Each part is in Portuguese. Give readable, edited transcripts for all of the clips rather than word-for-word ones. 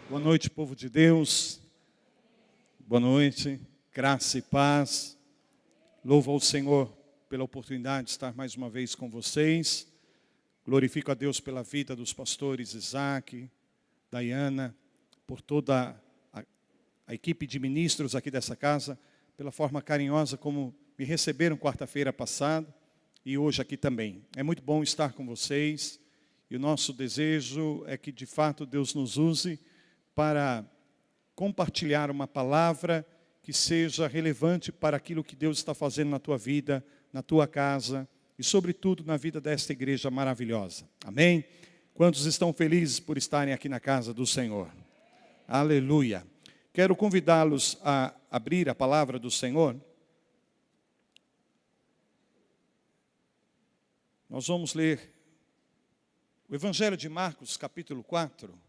Boa noite, povo de Deus. Boa noite, graça e paz. Louvo ao Senhor pela oportunidade de estar mais uma vez com vocês. Glorifico a Deus pela vida dos pastores Isaac, Dayana, por toda a equipe de ministros aqui dessa casa, pela forma carinhosa como me receberam quarta-feira passada e hoje aqui também. É muito bom estar com vocês e o nosso desejo é que de fato Deus nos use para compartilhar uma palavra que seja relevante para aquilo que Deus está fazendo na tua vida, na tua casa e, sobretudo, na vida desta igreja maravilhosa. Amém? Quantos estão felizes por estarem aqui na casa do Senhor? Aleluia! Quero convidá-los a abrir a palavra do Senhor. Nós vamos ler o Evangelho de Marcos, capítulo 4.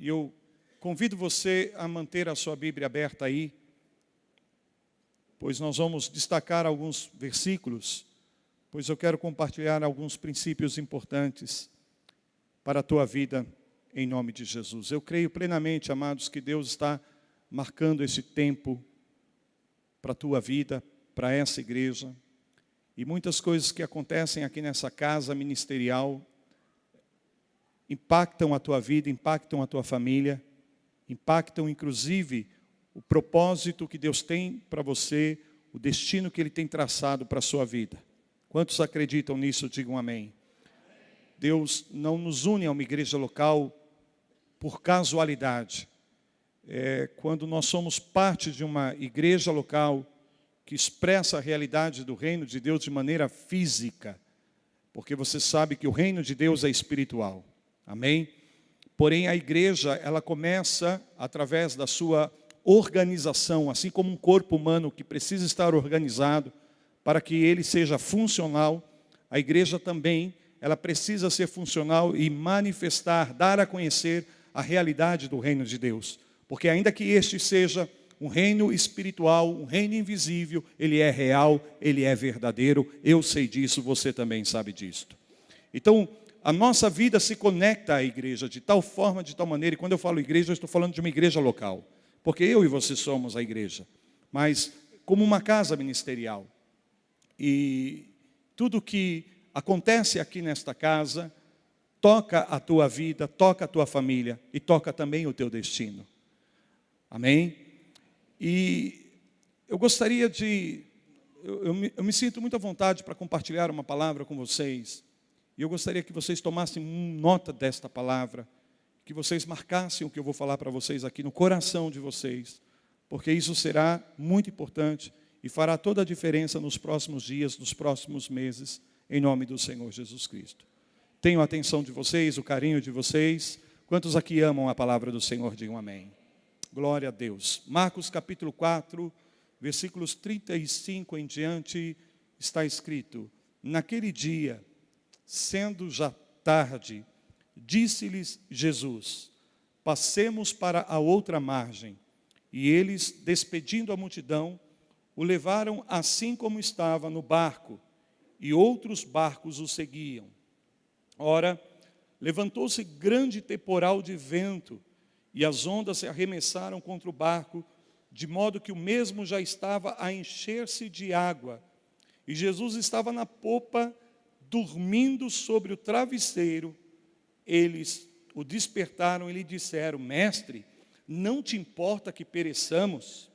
E eu convido você a manter a sua Bíblia aberta aí, pois nós vamos destacar alguns versículos, pois eu quero compartilhar alguns princípios importantes para a tua vida, em nome de Jesus. Eu creio plenamente, amados, que Deus está marcando esse tempo para a tua vida, para essa igreja, e muitas coisas que acontecem aqui nessa casa ministerial impactam a tua vida, impactam a tua família, impactam inclusive o propósito que Deus tem para você, o destino que Ele tem traçado para a sua vida. Quantos acreditam nisso, digam amém. Deus não nos une a uma igreja local por casualidade. Quando nós somos parte de uma igreja local que expressa a realidade do reino de Deus de maneira física, porque você sabe que o reino de Deus é espiritual. Amém? Porém, a igreja, ela começa através da sua organização, assim como um corpo humano que precisa estar organizado para que ele seja funcional, a igreja também, ela precisa ser funcional e manifestar, dar a conhecer a realidade do reino de Deus. Porque ainda que este seja um reino espiritual, um reino invisível, ele é real, ele é verdadeiro, eu sei disso, você também sabe disso. Então, a nossa vida se conecta à igreja de tal forma, de tal maneira, e quando eu falo igreja, eu estou falando de uma igreja local, porque eu e você somos a igreja, mas como uma casa ministerial. E tudo que acontece aqui nesta casa, toca a tua vida, toca a tua família, e toca também o teu destino. Amém? E eu gostaria de, eu me sinto muito à vontade para compartilhar uma palavra com vocês. E eu gostaria que vocês tomassem nota desta palavra, que vocês marcassem o que eu vou falar para vocês aqui no coração de vocês, porque isso será muito importante e fará toda a diferença nos próximos dias, nos próximos meses, em nome do Senhor Jesus Cristo. Tenho a atenção de vocês, o carinho de vocês. Quantos aqui amam a palavra do Senhor, digam amém. Glória a Deus. Marcos capítulo 4, versículos 35 em diante, está escrito: naquele dia, sendo já tarde, disse-lhes Jesus: passemos para a outra margem. E eles, despedindo a multidão, o levaram assim como estava no barco, e outros barcos o seguiam. Ora, levantou-se grande temporal de vento, e as ondas se arremessaram contra o barco, de modo que o mesmo já estava a encher-se de água. E Jesus estava na popa, dormindo sobre o travesseiro. Eles o despertaram e lhe disseram: mestre, não te importa que pereçamos?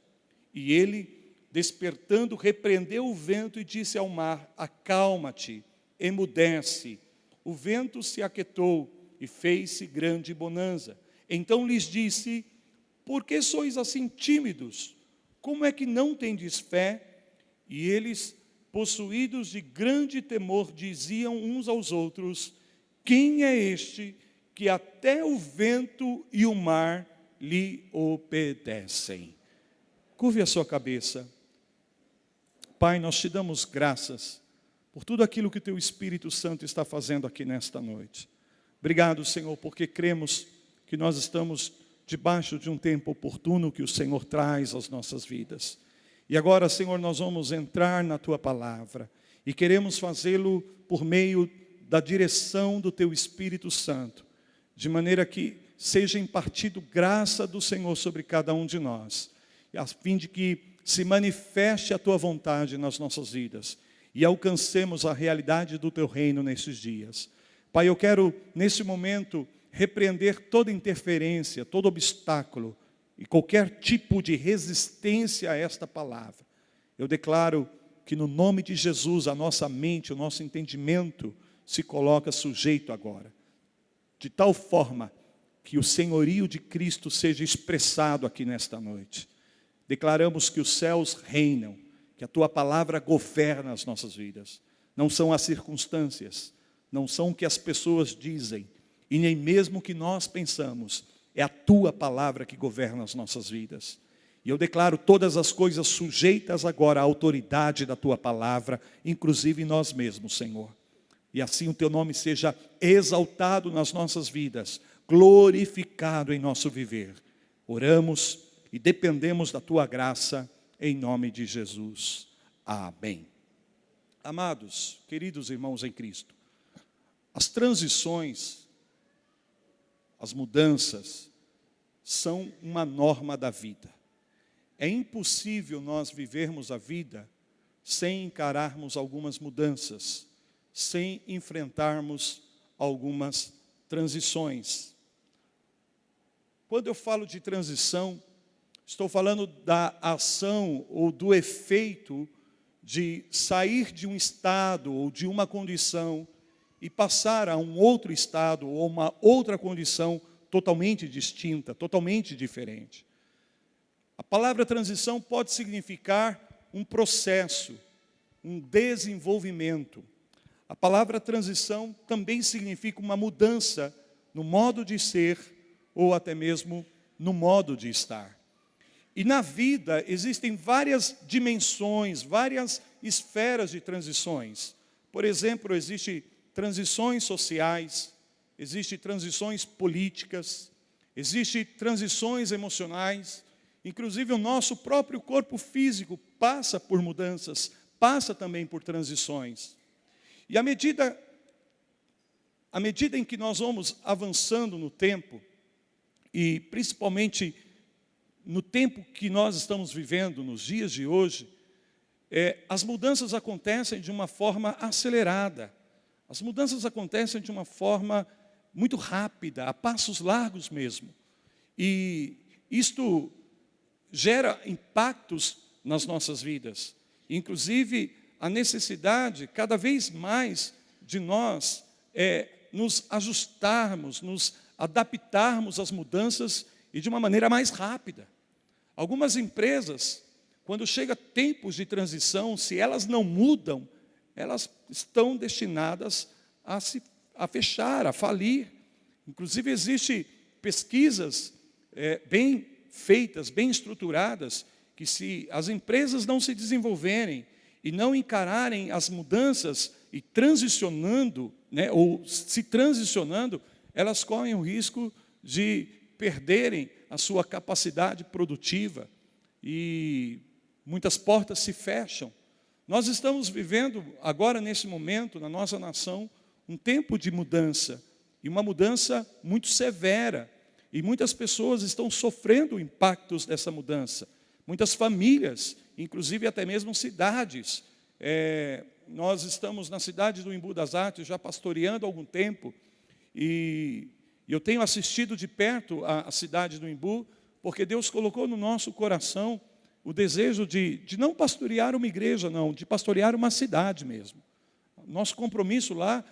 E ele, despertando, repreendeu o vento e disse ao mar: acalma-te, emudece. O vento se aquietou e fez-se grande bonança. Então lhes disse: por que sois assim tímidos? Como é que não tendes fé? E eles, possuídos de grande temor, diziam uns aos outros: quem é este que até o vento e o mar lhe obedecem? Curve a sua cabeça. Pai, nós te damos graças por tudo aquilo que o teu Espírito Santo está fazendo aqui nesta noite. Obrigado, Senhor, porque cremos que nós estamos debaixo de um tempo oportuno que o Senhor traz às nossas vidas. E agora, Senhor, nós vamos entrar na Tua Palavra e queremos fazê-lo por meio da direção do Teu Espírito Santo. de maneira que seja impartido graça do Senhor sobre cada um de nós, a fim de que se manifeste a Tua vontade nas nossas vidas e alcancemos a realidade do Teu reino nesses dias. Pai, eu quero, nesse momento, repreender toda interferência, todo obstáculo e qualquer tipo de resistência a esta palavra. Eu declaro que no nome de Jesus, a nossa mente, o nosso entendimento se coloca sujeito agora, de tal forma que o senhorio de Cristo seja expressado aqui nesta noite. Declaramos que os céus reinam, que a Tua palavra governa as nossas vidas. Não são as circunstâncias, não são o que as pessoas dizem, e nem mesmo o que nós pensamos. É a Tua palavra que governa as nossas vidas. E eu declaro todas as coisas sujeitas agora à autoridade da Tua palavra, inclusive nós mesmos, Senhor. E assim o Teu nome seja exaltado nas nossas vidas, glorificado em nosso viver. Oramos e dependemos da Tua graça, em nome de Jesus. Amém. Amados, queridos irmãos em Cristo, as transições, as mudanças, são uma norma da vida. É impossível nós vivermos a vida sem encararmos algumas mudanças, sem enfrentarmos algumas transições. Quando eu falo de transição, estou falando da ação ou do efeito de sair de um estado ou de uma condição e passar a um outro estado ou uma outra condição totalmente distinta, totalmente diferente. A palavra transição pode significar um processo, um desenvolvimento. A palavra transição também significa uma mudança no modo de ser ou até mesmo no modo de estar. E na vida existem várias dimensões, várias esferas de transições. Por exemplo, existem transições sociais, existem transições políticas, existem transições emocionais, inclusive o nosso próprio corpo físico passa por mudanças, passa também por transições. E à medida em que nós vamos avançando no tempo, e principalmente no tempo que nós estamos vivendo, nos dias de hoje, as mudanças acontecem de uma forma acelerada. As mudanças acontecem de uma forma muito rápida, a passos largos mesmo. E isto gera impactos nas nossas vidas. Inclusive, a necessidade, cada vez mais, de nós nos ajustarmos, nos adaptarmos às mudanças e de uma maneira mais rápida. Algumas empresas, quando chega tempos de transição, se elas não mudam, elas estão destinadas a fechar, a falir. Inclusive, existem pesquisas bem feitas, bem estruturadas, que se as empresas não se desenvolverem e não encararem as mudanças e transicionando, ou se transicionando, elas correm o risco de perderem a sua capacidade produtiva e muitas portas se fecham. Nós estamos vivendo agora, nesse momento, na nossa nação, um tempo de mudança, e uma mudança muito severa, e muitas pessoas estão sofrendo impactos dessa mudança. Muitas famílias, inclusive até mesmo cidades. Nós estamos na cidade do Embu das Artes, já pastoreando há algum tempo, e eu tenho assistido de perto a cidade do Embu, porque Deus colocou no nosso coração o desejo de não pastorear uma igreja, não, de pastorear uma cidade mesmo. Nosso compromisso lá,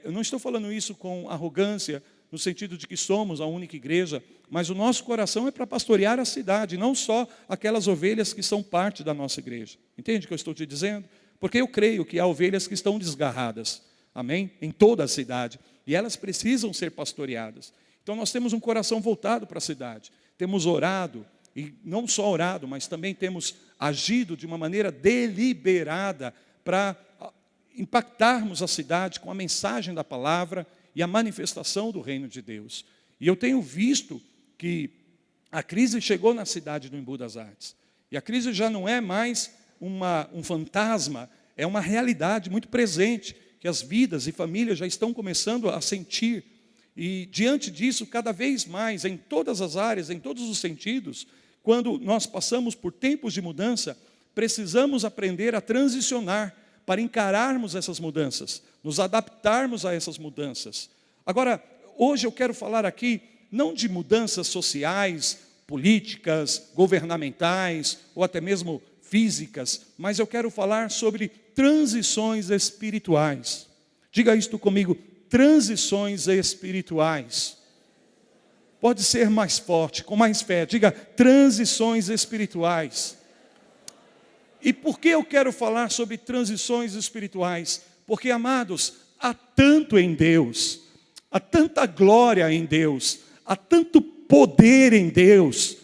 eu não estou falando isso com arrogância, no sentido de que somos a única igreja, mas o nosso coração é para pastorear a cidade, não só aquelas ovelhas que são parte da nossa igreja. Entende o que eu estou te dizendo? Porque eu creio que há ovelhas que estão desgarradas, amém? Em toda a cidade, e elas precisam ser pastoreadas. Então nós temos um coração voltado para a cidade, temos orado, e não só orado, mas também temos agido de uma maneira deliberada para impactarmos a cidade com a mensagem da palavra e a manifestação do reino de Deus. E eu tenho visto que a crise chegou na cidade do Embu das Artes. E a crise já não é mais um fantasma, é uma realidade muito presente, que as vidas e famílias já estão começando a sentir. E diante disso, cada vez mais, em todas as áreas, em todos os sentidos, quando nós passamos por tempos de mudança, precisamos aprender a transicionar para encararmos essas mudanças, nos adaptarmos a essas mudanças. Agora, hoje eu quero falar aqui, não de mudanças sociais, políticas, governamentais, ou até mesmo físicas, mas eu quero falar sobre transições espirituais. Diga isto comigo, transições espirituais. Pode ser mais forte, com mais fé, diga transições espirituais. E por que eu quero falar sobre transições espirituais? Porque, amados, há tanto em Deus, há tanta glória em Deus, há tanto poder em Deus,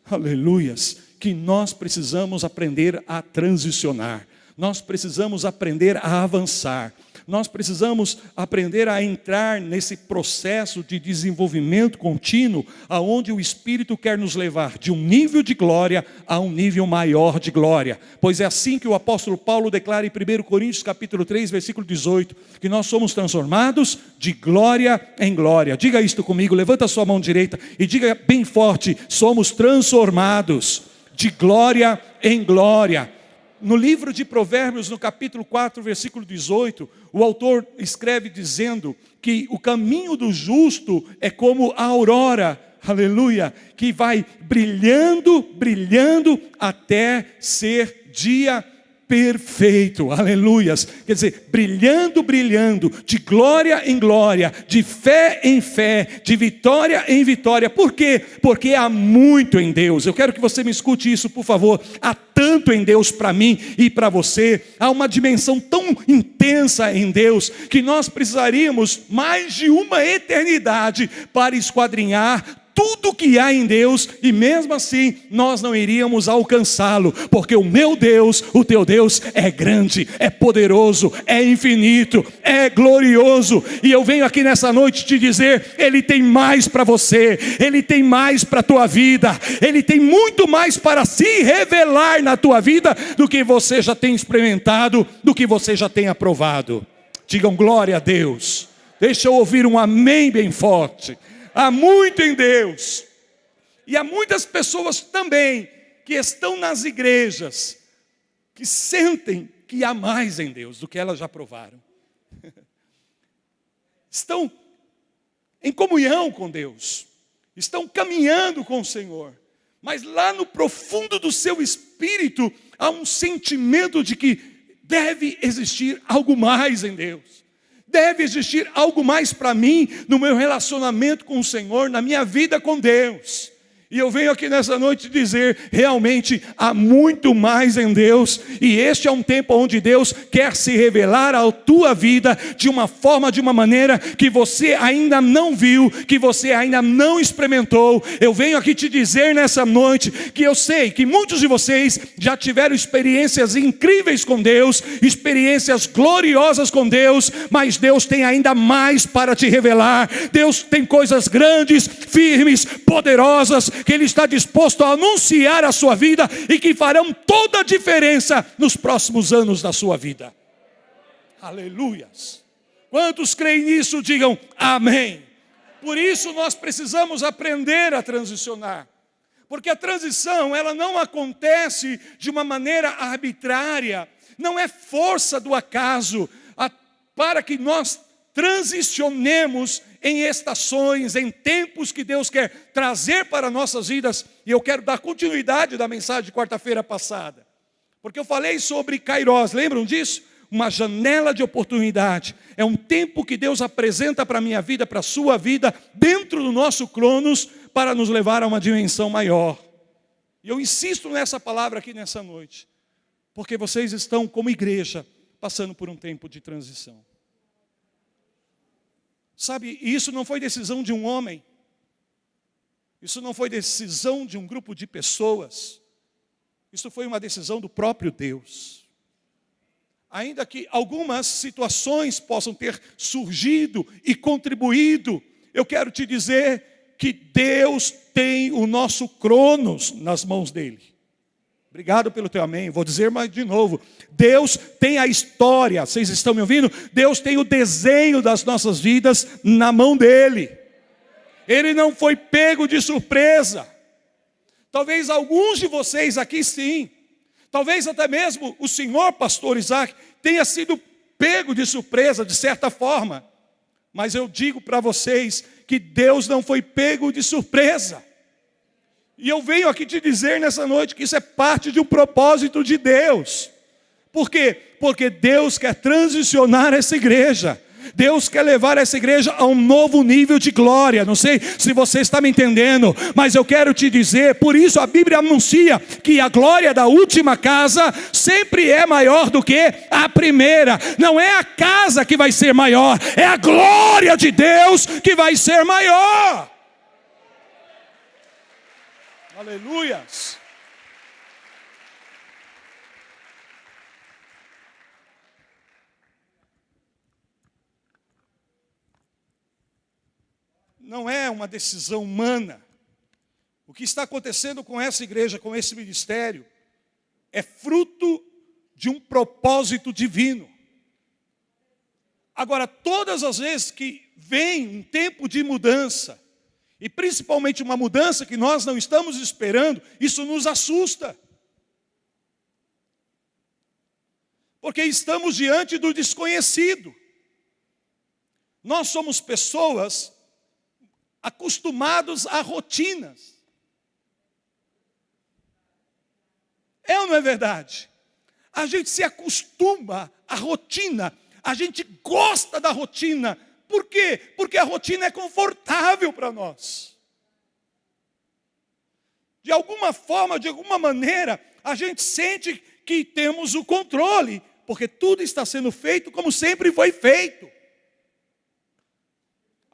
aleluias, que nós precisamos aprender a transicionar, nós precisamos aprender a avançar, nós precisamos aprender a entrar nesse processo de desenvolvimento contínuo, aonde o Espírito quer nos levar de um nível de glória a um nível maior de glória, pois é assim que o apóstolo Paulo declara em 1 Coríntios capítulo 3, versículo 18, que nós somos transformados de glória em glória. Diga isto comigo, levanta a sua mão direita e diga bem forte, somos transformados de glória em glória. No livro de Provérbios, no capítulo 4, versículo 18, o autor escreve dizendo que o caminho do justo é como a aurora, aleluia, que vai brilhando, brilhando até ser dia perfeito, aleluias, quer dizer, brilhando, brilhando, de glória em glória, de fé em fé, de vitória em vitória. Por quê? Porque há muito em Deus. Eu quero que você me escute isso, por favor. Há tanto em Deus para mim e para você, há uma dimensão tão intensa em Deus, que nós precisaríamos mais de uma eternidade para esquadrinhar tudo que há em Deus, e mesmo assim nós não iríamos alcançá-lo, porque o meu Deus, o teu Deus é grande, é poderoso, é infinito, é glorioso, e eu venho aqui nessa noite te dizer, Ele tem mais para você, Ele tem mais para a tua vida, Ele tem muito mais para se revelar na tua vida, do que você já tem experimentado, do que você já tem aprovado. Digam glória a Deus. Deixa eu ouvir um amém bem forte. Há muito em Deus, e há muitas pessoas também que estão nas igrejas, que sentem que há mais em Deus do que elas já provaram. Estão em comunhão com Deus, estão caminhando com o Senhor, mas lá no profundo do seu espírito há um sentimento de que deve existir algo mais em Deus. Deve existir algo mais para mim, no meu relacionamento com o Senhor, na minha vida com Deus. E eu venho aqui nessa noite dizer, realmente há muito mais em Deus, e este é um tempo onde Deus quer se revelar à tua vida, de uma forma, de uma maneira, que você ainda não viu, que você ainda não experimentou. Eu venho aqui te dizer nessa noite, que eu sei que muitos de vocês já tiveram experiências incríveis com Deus, experiências gloriosas com Deus, mas Deus tem ainda mais para te revelar. Deus tem coisas grandes, firmes, poderosas, que Ele está disposto a anunciar a sua vida, e que farão toda a diferença nos próximos anos da sua vida. Aleluias. Quantos creem nisso, digam amém. Por isso nós precisamos aprender a transicionar, porque a transição, ela não acontece de uma maneira arbitrária, não é força do acaso, para que nós transicionemos em estações, em tempos que Deus quer trazer para nossas vidas. E eu quero dar continuidade da mensagem de quarta-feira passada, porque eu falei sobre Kairos, lembram disso? Uma janela de oportunidade, é um tempo que Deus apresenta para a minha vida, para a sua vida, dentro do nosso cronos, para nos levar a uma dimensão maior. E eu insisto nessa palavra aqui nessa noite, porque vocês estão como igreja, passando por um tempo de transição. Sabe, isso não foi decisão de um homem, isso não foi decisão de um grupo de pessoas, isso foi uma decisão do próprio Deus. Ainda que algumas situações possam ter surgido e contribuído, eu quero te dizer que Deus tem o nosso cronos nas mãos dele. Obrigado pelo teu amém. Vou dizer mais de novo. Deus tem a história. Vocês estão me ouvindo? Deus tem o desenho das nossas vidas na mão dele. Ele não foi pego de surpresa. Talvez alguns de vocês aqui sim. Talvez até mesmo o senhor pastor Isaac tenha sido pego de surpresa de certa forma. Mas eu digo para vocês que Deus não foi pego de surpresa. E eu venho aqui te dizer nessa noite que isso é parte de um propósito de Deus. Por quê? Porque Deus quer transicionar essa igreja. Deus quer levar essa igreja a um novo nível de glória. Não sei se você está me entendendo, mas eu quero te dizer, por isso a Bíblia anuncia que a glória da última casa sempre é maior do que a primeira. Não é a casa que vai ser maior, é a glória de Deus que vai ser maior. Aleluias. Não é uma decisão humana. O que está acontecendo com essa igreja, com esse ministério, é fruto de um propósito divino. Agora, todas as vezes que vem um tempo de mudança, e principalmente uma mudança que nós não estamos esperando, isso nos assusta. Porque estamos diante do desconhecido. Nós somos pessoas acostumados a rotinas. É ou não é verdade? A gente se acostuma à rotina, a gente gosta da rotina. Por quê? Porque a rotina é confortável para nós. De alguma forma, de alguma maneira, a gente sente que temos o controle, porque tudo está sendo feito como sempre foi feito.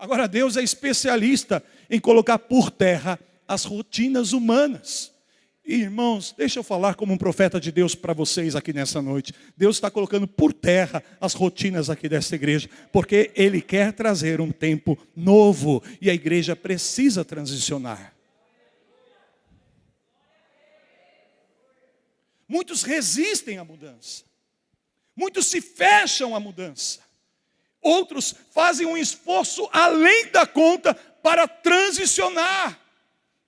Agora, Deus é especialista em colocar por terra as rotinas humanas. E, irmãos, deixa eu falar como um profeta de Deus para vocês aqui nessa noite. Deus está colocando por terra as rotinas aqui dessa igreja, porque Ele quer trazer um tempo novo e a igreja precisa transicionar. Muitos resistem à mudança. Muitos se fecham à mudança. Outros fazem um esforço além da conta para transicionar.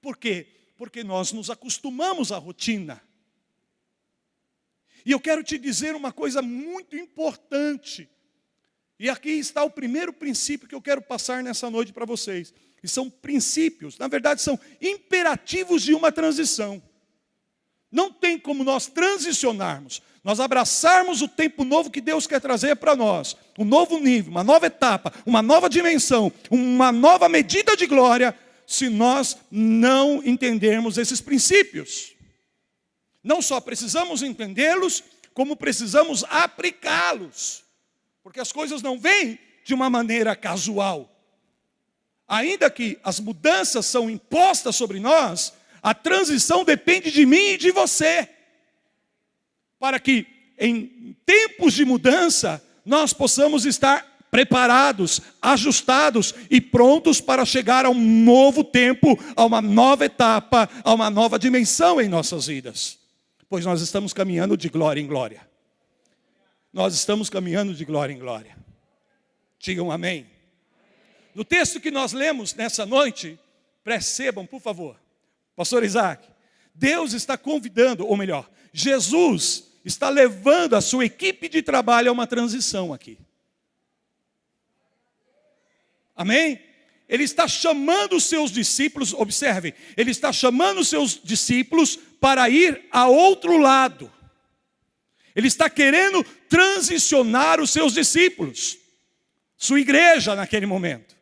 Por quê? Porque nós nos acostumamos à rotina. E eu quero te dizer uma coisa muito importante. E aqui está o primeiro princípio que eu quero passar nessa noite para vocês. E são princípios, na verdade são imperativos de uma transição. Não tem como nós transicionarmos, nós abraçarmos o tempo novo que Deus quer trazer para nós. Um novo nível, uma nova etapa, uma nova dimensão, uma nova medida de glória, se nós não entendermos esses princípios. Não só precisamos entendê-los, como precisamos aplicá-los. Porque as coisas não vêm de uma maneira casual. Ainda que as mudanças são impostas sobre nós, a transição depende de mim e de você. Para que em tempos de mudança, nós possamos estar preparados, ajustados e prontos para chegar a um novo tempo, a uma nova etapa, a uma nova dimensão em nossas vidas. Pois nós estamos caminhando de glória em glória. Nós estamos caminhando de glória em glória. Digam amém. No texto que nós lemos nessa noite, percebam, por favor, pastor Isaac, Deus está convidando, ou melhor, Jesus está levando a sua equipe de trabalho a uma transição aqui. Amém? Ele está chamando os seus discípulos, observem, ele está chamando os seus discípulos para ir a outro lado. Ele está querendo transicionar os seus discípulos, sua igreja naquele momento.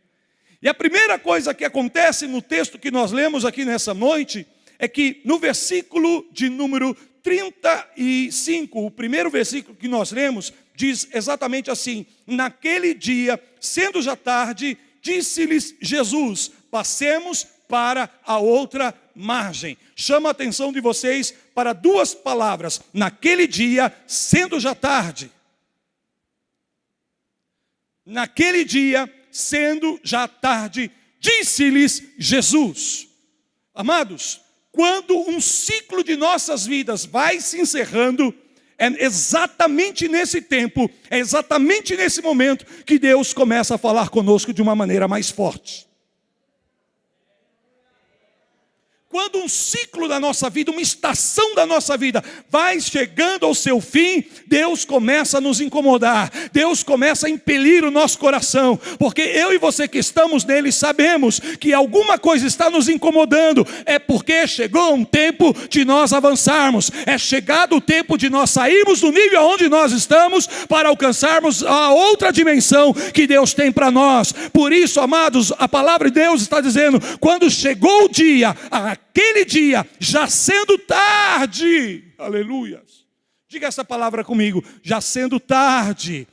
E a primeira coisa que acontece no texto que nós lemos aqui nessa noite, é que no versículo de número 35, o primeiro versículo que nós lemos, diz exatamente assim: naquele dia, sendo já tarde, disse-lhes Jesus, passemos para a outra margem. Chama a atenção de vocês para duas palavras: naquele dia, sendo já tarde. Naquele dia, sendo já tarde, disse-lhes Jesus. Amados, quando um ciclo de nossas vidas vai se encerrando, é exatamente nesse tempo, é exatamente nesse momento que Deus começa a falar conosco de uma maneira mais forte. Quando um ciclo da nossa vida, uma estação da nossa vida vai chegando ao seu fim, Deus começa a nos incomodar, Deus começa a impelir o nosso coração, porque eu e você que estamos nele sabemos que alguma coisa está nos incomodando, é porque chegou um tempo de nós avançarmos, é chegado o tempo de nós sairmos do nível onde nós estamos para alcançarmos a outra dimensão que Deus tem para nós. Por isso, amados, a palavra de Deus está dizendo, quando chegou o dia, aquele dia, já sendo tarde, aleluia, diga essa palavra comigo, já sendo tarde.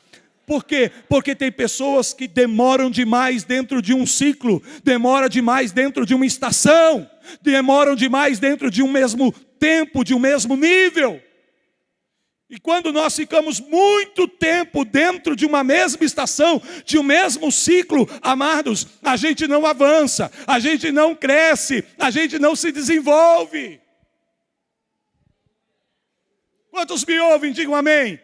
Por quê? Porque tem pessoas que demoram demais dentro de um ciclo, demoram demais dentro de uma estação, demoram demais dentro de um mesmo tempo, de um mesmo nível. E quando nós ficamos muito tempo dentro de uma mesma estação, de um mesmo ciclo, amados, a gente não avança, a gente não cresce, a gente não se desenvolve. Quantos me ouvem, digam amém.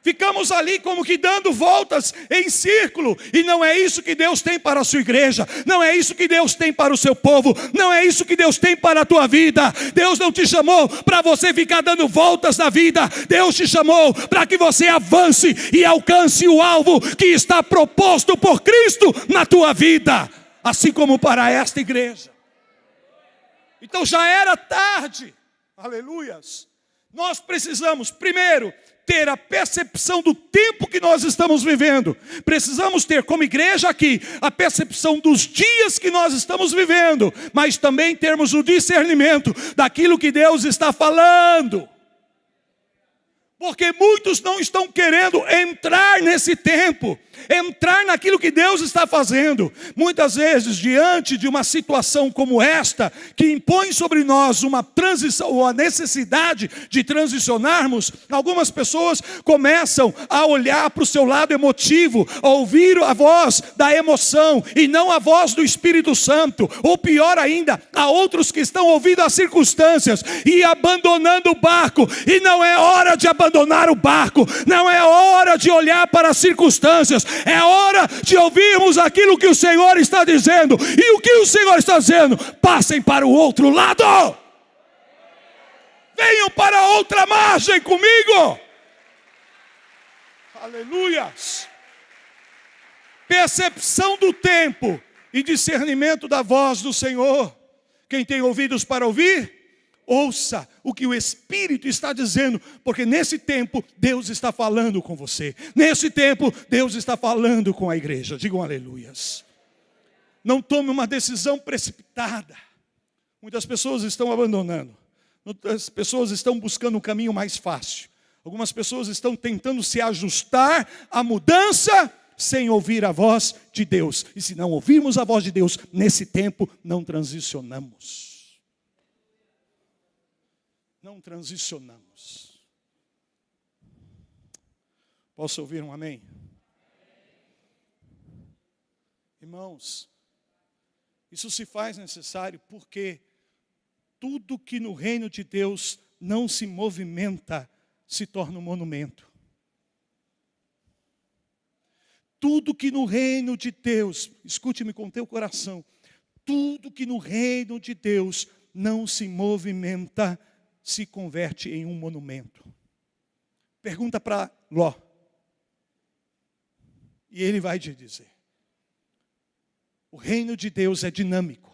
Ficamos ali como que dando voltas em círculo, e não é isso que Deus tem para a sua igreja, não é isso que Deus tem para o seu povo, não é isso que Deus tem para a tua vida. Deus não te chamou para você ficar dando voltas na vida, Deus te chamou para que você avance e alcance o alvo que está proposto por Cristo na tua vida, assim como para esta igreja. Então já era tarde, aleluias. Nós precisamos, primeiro, ter a percepção do tempo que nós estamos vivendo. Precisamos ter como igreja aqui a percepção dos dias que nós estamos vivendo, mas também termos o discernimento daquilo que Deus está falando. Porque muitos não estão querendo entrar nesse tempo, entrar naquilo que Deus está fazendo. Muitas vezes, diante de uma situação como esta, que impõe sobre nós uma transição, ou a necessidade de transicionarmos, algumas pessoas começam a olhar para o seu lado emotivo, a ouvir a voz da emoção e não a voz do Espírito Santo. Ou pior ainda, há outros que estão ouvindo as circunstâncias e abandonando o barco. E não é hora de abandonar o barco, não é hora de olhar para as circunstâncias, é hora de ouvirmos aquilo que o Senhor está dizendo. E o que o Senhor está dizendo? Passem para o outro lado, venham para a outra margem comigo, aleluias. Percepção do tempo e discernimento da voz do Senhor. Quem tem ouvidos para ouvir, ouça o que o Espírito está dizendo, porque nesse tempo Deus está falando com você. Nesse tempo Deus está falando com a igreja. Digam aleluias. Não tome uma decisão precipitada. Muitas pessoas estão abandonando. Muitas pessoas estão buscando um caminho mais fácil. Algumas pessoas estão tentando se ajustar à mudança sem ouvir a voz de Deus. E se não ouvirmos a voz de Deus, nesse tempo não transicionamos. Não transicionamos. Posso ouvir um amém? Irmãos, isso se faz necessário porque tudo que no reino de Deus não se movimenta se torna um monumento. Tudo que no reino de Deus, escute-me com teu coração, tudo que no reino de Deus não se movimenta se converte em um monumento. Pergunta para Ló, e ele vai te dizer. O reino de Deus é dinâmico.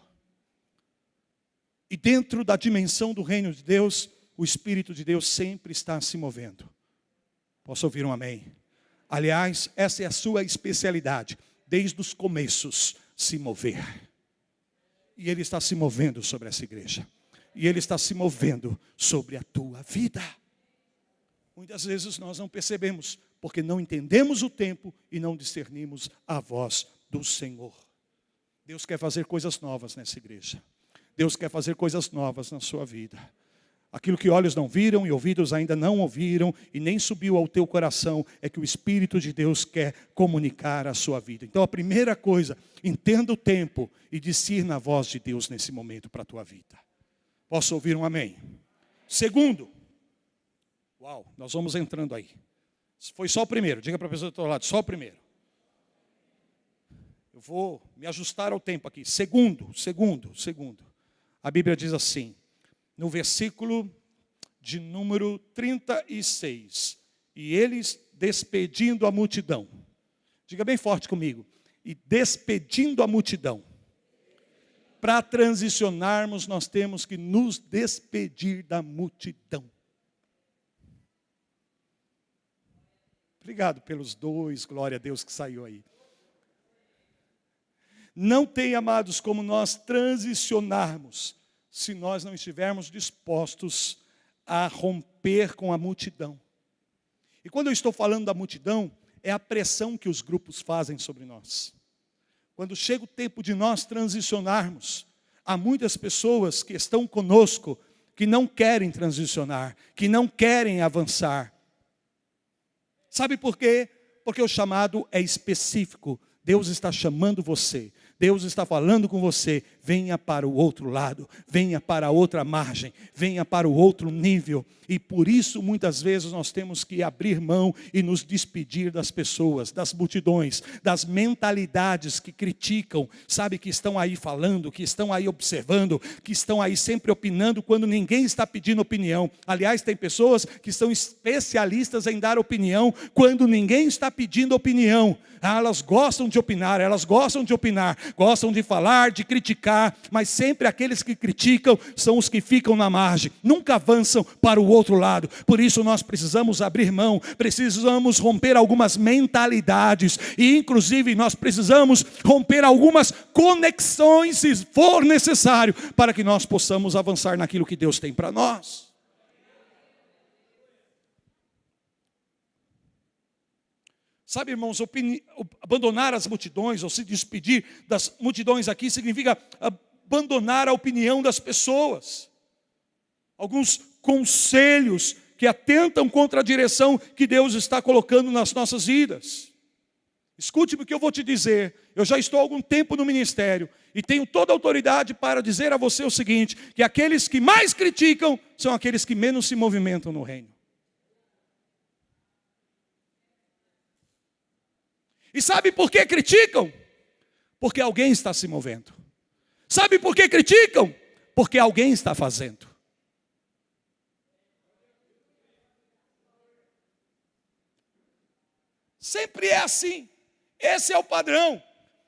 E dentro da dimensão do reino de Deus, o Espírito de Deus sempre está se movendo. Posso ouvir um amém? Aliás, essa é a sua especialidade, desde os começos, se mover. E Ele está se movendo sobre essa igreja. E Ele está se movendo sobre a tua vida. Muitas vezes nós não percebemos, porque não entendemos o tempo e não discernimos a voz do Senhor. Deus quer fazer coisas novas nessa igreja. Deus quer fazer coisas novas na sua vida. Aquilo que olhos não viram e ouvidos ainda não ouviram e nem subiu ao teu coração é que o Espírito de Deus quer comunicar à sua vida. Então a primeira coisa, entenda o tempo e discirna a voz de Deus nesse momento para a tua vida. Posso ouvir um amém? Segundo, uau, nós vamos entrando aí. Foi só o primeiro, diga para a pessoa do teu lado, só o primeiro. Eu vou me ajustar ao tempo aqui. Segundo. A Bíblia diz assim, no versículo de número 36. E eles despedindo a multidão. Diga bem forte comigo. E despedindo a multidão. Para transicionarmos, nós temos que nos despedir da multidão. Obrigado pelos dois, glória a Deus que saiu aí. Não tem, amados, como nós transicionarmos, se nós não estivermos dispostos a romper com a multidão. E quando eu estou falando da multidão, é a pressão que os grupos fazem sobre nós. Quando chega o tempo de nós transicionarmos, há muitas pessoas que estão conosco, que não querem transicionar, que não querem avançar. Sabe por quê? Porque o chamado é específico. Deus está chamando você. Deus está falando com você, venha para o outro lado, venha para a outra margem, venha para o outro nível. E por isso muitas vezes nós temos que abrir mão e nos despedir das pessoas, das multidões, das mentalidades que criticam, sabe, que estão aí falando, que estão aí observando, que estão aí sempre opinando quando ninguém está pedindo opinião. Aliás, tem pessoas que são especialistas em dar opinião quando ninguém está pedindo opinião. Elas gostam de opinar, gostam de falar, de criticar, mas sempre aqueles que criticam são os que ficam na margem, nunca avançam para o outro lado. Por isso nós precisamos abrir mão, precisamos romper algumas mentalidades, e inclusive nós precisamos romper algumas conexões, se for necessário, para que nós possamos avançar naquilo que Deus tem para nós. Sabe, irmãos, abandonar as multidões, ou se despedir das multidões aqui, significa abandonar a opinião das pessoas. Alguns conselhos que atentam contra a direção que Deus está colocando nas nossas vidas. Escute-me o que eu vou te dizer. Eu já estou há algum tempo no ministério e tenho toda a autoridade para dizer a você o seguinte, que aqueles que mais criticam são aqueles que menos se movimentam no reino. E sabe por que criticam? Porque alguém está se movendo. Sabe por que criticam? Porque alguém está fazendo. Sempre é assim. Esse é o padrão.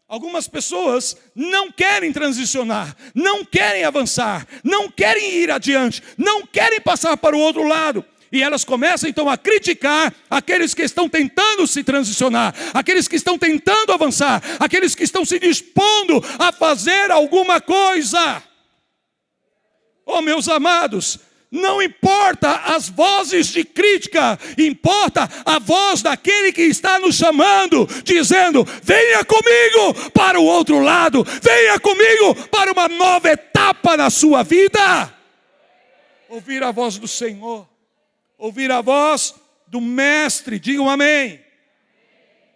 Algumas pessoas não querem transicionar, não querem avançar, não querem ir adiante, não querem passar para o outro lado. E elas começam então a criticar aqueles que estão tentando se transicionar, aqueles que estão tentando avançar, aqueles que estão se dispondo a fazer alguma coisa. Oh, meus amados, não importa as vozes de crítica, importa a voz daquele que está nos chamando, dizendo, venha comigo para o outro lado, venha comigo para uma nova etapa na sua vida. Ouvir a voz do Senhor. Ouvir a voz do mestre, digam amém.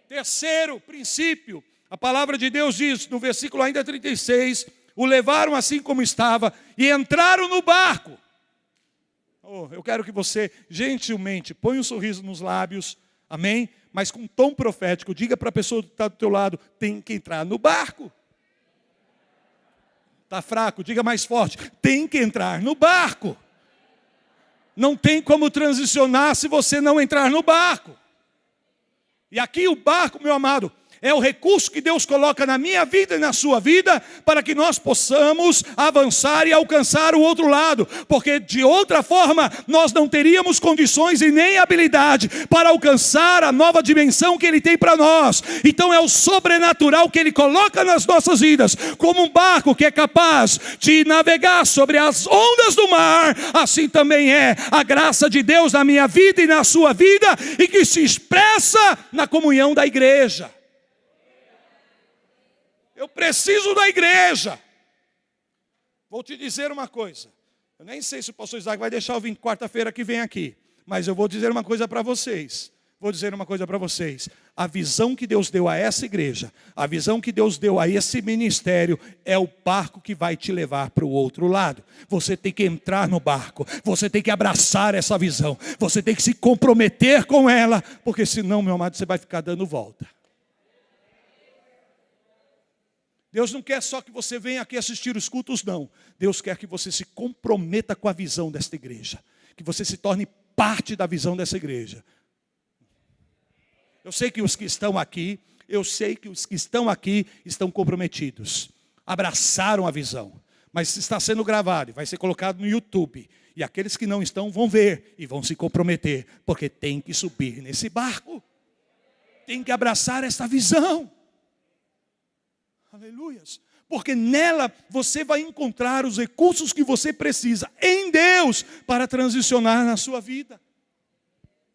Terceiro princípio, a palavra de Deus diz, no versículo ainda 36, o levaram assim como estava e entraram no barco. Oh, eu quero que você gentilmente ponha um sorriso nos lábios, amém? Mas com um tom profético, diga para a pessoa que está do teu lado, tem que entrar no barco. Está fraco, diga mais forte, tem que entrar no barco. Não tem como transicionar se você não entrar no barco. E aqui o barco, meu amado, é o recurso que Deus coloca na minha vida e na sua vida para que nós possamos avançar e alcançar o outro lado. Porque de outra forma nós não teríamos condições e nem habilidade para alcançar a nova dimensão que Ele tem para nós. Então é o sobrenatural que Ele coloca nas nossas vidas, como um barco que é capaz de navegar sobre as ondas do mar. Assim também é a graça de Deus na minha vida e na sua vida, e que se expressa na comunhão da igreja. Eu preciso da igreja. Vou te dizer uma coisa. Eu nem sei se o pastor Isaac vai deixar eu vir quarta-feira que vem aqui. Mas eu vou dizer uma coisa para vocês. A visão que Deus deu a essa igreja, a visão que Deus deu a esse ministério, é o barco que vai te levar para o outro lado. Você tem que entrar no barco. Você tem que abraçar essa visão. Você tem que se comprometer com ela. Porque senão, meu amado, você vai ficar dando volta. Deus não quer só que você venha aqui assistir os cultos, não. Deus quer que você se comprometa com a visão desta igreja. Que você se torne parte da visão dessa igreja. Eu sei que os que estão aqui estão comprometidos. Abraçaram a visão. Mas está sendo gravado e vai ser colocado no YouTube. E aqueles que não estão vão ver e vão se comprometer. Porque tem que subir nesse barco. Tem que abraçar esta visão. Aleluias. Porque nela você vai encontrar os recursos que você precisa em Deus para transicionar na sua vida.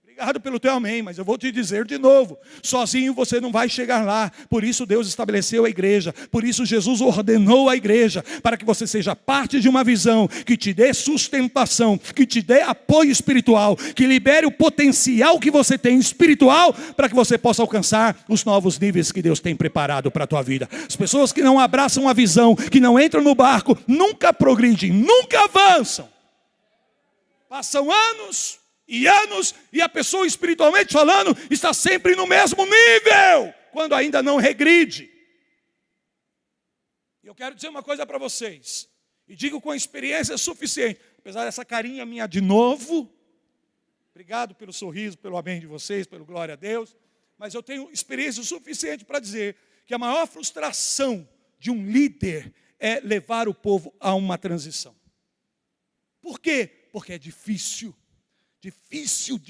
Obrigado pelo teu amém, mas eu vou te dizer de novo, sozinho você não vai chegar lá. Por isso Deus estabeleceu a igreja, por isso Jesus ordenou a igreja, para que você seja parte de uma visão que te dê sustentação, que te dê apoio espiritual, que libere o potencial que você tem espiritual, para que você possa alcançar os novos níveis que Deus tem preparado para a tua vida. As pessoas que não abraçam a visão, que não entram no barco, nunca progridem, nunca avançam. Passam anos e a pessoa espiritualmente falando está sempre no mesmo nível, quando ainda não regride. Eu quero dizer uma coisa para vocês, e digo com experiência suficiente, apesar dessa carinha minha de novo, obrigado pelo sorriso, pelo amém de vocês, pelo glória a Deus, mas eu tenho experiência suficiente para dizer que a maior frustração de um líder é levar o povo a uma transição. Por quê? Porque é difícil. Difícil.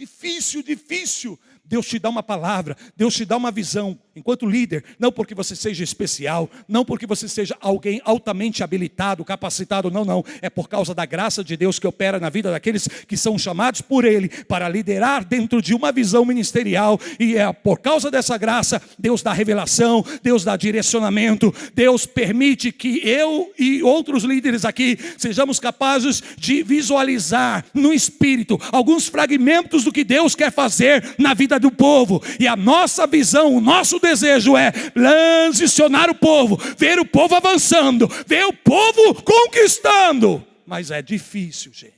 Deus te dá uma palavra, Deus te dá uma visão, enquanto líder, não porque você seja especial, não porque você seja alguém altamente habilitado, capacitado, não, é por causa da graça de Deus que opera na vida daqueles que são chamados por Ele, para liderar dentro de uma visão ministerial, e é por causa dessa graça, Deus dá revelação, Deus dá direcionamento, Deus permite que eu e outros líderes aqui, sejamos capazes de visualizar no Espírito, alguns fragmentos do que Deus quer fazer na vida do povo, e a nossa visão, o nosso desejo é transicionar o povo, ver o povo avançando, ver o povo conquistando, mas é difícil, gente.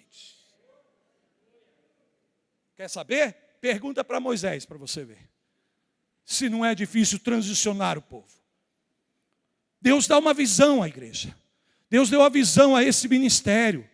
Quer saber? Pergunta para Moisés, para você ver, se não é difícil transicionar o povo. Deus dá uma visão à igreja, Deus deu a visão a esse ministério,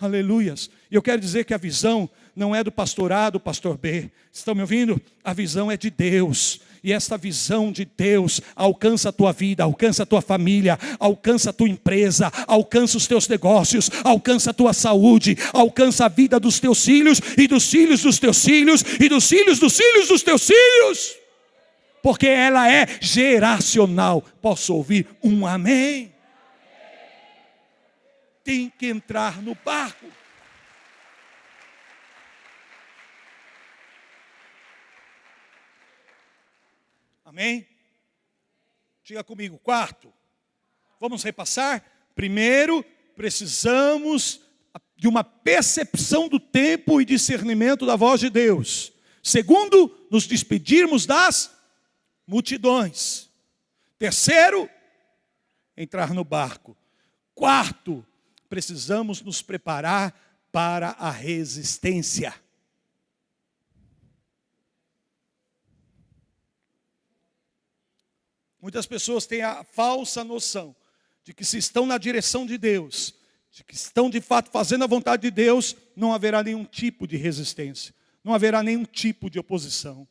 aleluias, e eu quero dizer que a visão não é do pastor A, do pastor B. Estão me ouvindo? A visão é de Deus. E esta visão de Deus alcança a tua vida, alcança a tua família, alcança a tua empresa, alcança os teus negócios, alcança a tua saúde, alcança a vida dos teus filhos e dos filhos dos teus filhos e dos filhos dos filhos dos teus filhos. Porque ela é geracional. Posso ouvir um amém? Tem que entrar no barco. Amém? Diga comigo, quarto. Vamos repassar? Primeiro, precisamos de uma percepção do tempo e discernimento da voz de Deus. Segundo, nos despedirmos das multidões. Terceiro, entrar no barco. Quarto, precisamos nos preparar para a resistência. Muitas pessoas têm a falsa noção de que se estão na direção de Deus, de que estão de fato fazendo a vontade de Deus, não haverá nenhum tipo de resistência, não haverá nenhum tipo de oposição.